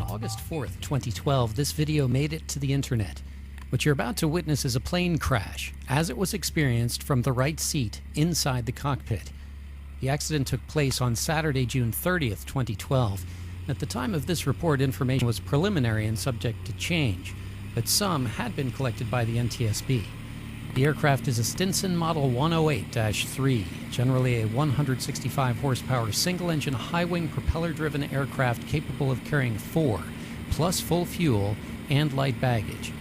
August 4th, 2012, this video made it to the internet. What you're about to witness is a plane crash, as it was experienced from the right seat inside the cockpit. The accident took place on Saturday, June 30th, 2012. At the time of this report, information was preliminary and subject to change, but some had been collected by the NTSB. The aircraft is a Stinson Model 108-3, generally a 165 horsepower single-engine high-wing propeller-driven aircraft capable of carrying 4, plus full fuel and light baggage.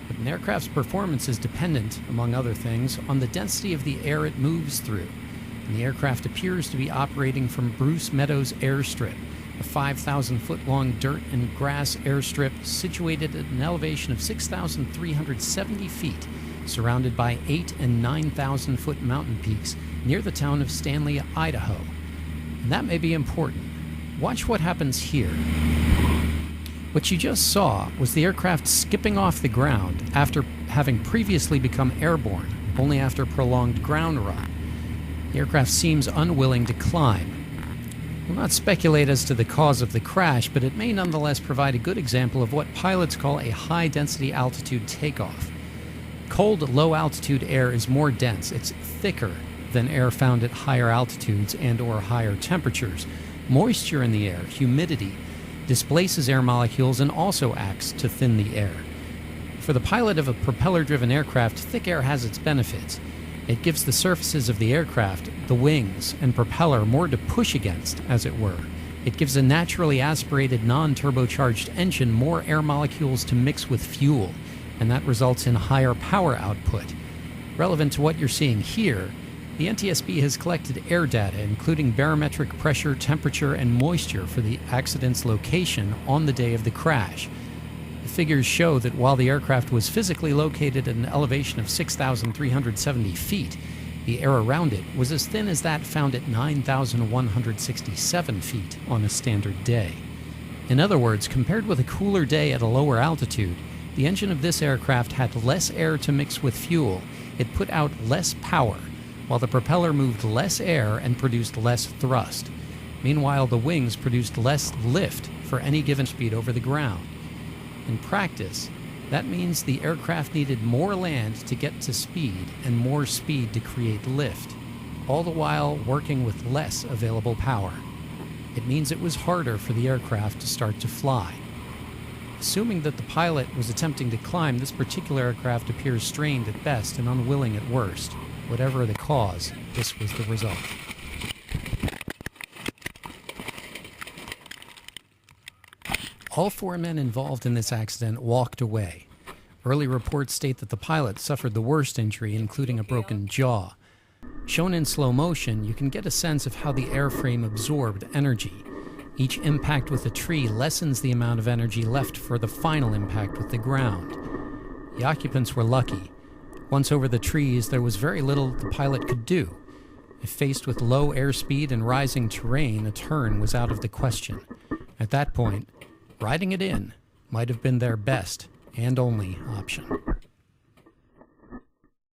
But an aircraft's performance is dependent, among other things, on the density of the air it moves through. And the aircraft appears to be operating from Bruce Meadows Airstrip, a 5,000-foot-long dirt and grass airstrip situated at an elevation of 6,370 feet, surrounded by 8,000 and 9,000-foot mountain peaks near the town of Stanley, Idaho. And that may be important. Watch what happens here. What you just saw was the aircraft skipping off the ground after having previously become airborne, only after prolonged ground run. The aircraft seems unwilling to climb. We'll not speculate as to the cause of the crash, but it may nonetheless provide a good example of what pilots call a high-density altitude takeoff. Cold, low-altitude air is more dense. It's thicker than air found at higher altitudes and/or higher temperatures. Moisture in the air, humidity, displaces air molecules and also acts to thin the air. For the pilot of a propeller-driven aircraft, thick air has its benefits. It gives the surfaces of the aircraft, the wings and propeller, more to push against, as it were. It gives a naturally aspirated, non-turbocharged engine more air molecules to mix with fuel, and that results in higher power output. Relevant to what you're seeing here, the NTSB has collected air data, including barometric pressure, temperature, and moisture for the accident's location on the day of the crash. The figures show that while the aircraft was physically located at an elevation of 6,370 feet, the air around it was as thin as that found at 9,167 feet on a standard day. In other words, compared with a cooler day at a lower altitude, the engine of this aircraft had less air to mix with fuel. It put out less power, while the propeller moved less air and produced less thrust. Meanwhile, the wings produced less lift for any given speed over the ground. In practice, that means the aircraft needed more land to get to speed and more speed to create lift, all the while working with less available power. It means it was harder for the aircraft to start to fly. Assuming that the pilot was attempting to climb, this particular aircraft appears strained at best and unwilling at worst. Whatever the cause, this was the result. All 4 men involved in this accident walked away. Early reports state that the pilot suffered the worst injury, including a broken jaw. Shown in slow motion, you can get a sense of how the airframe absorbed energy. Each impact with a tree lessens the amount of energy left for the final impact with the ground. The occupants were lucky. Once over the trees, there was very little the pilot could do. If faced with low airspeed and rising terrain, a turn was out of the question. At that point, riding it in might have been their best and only option.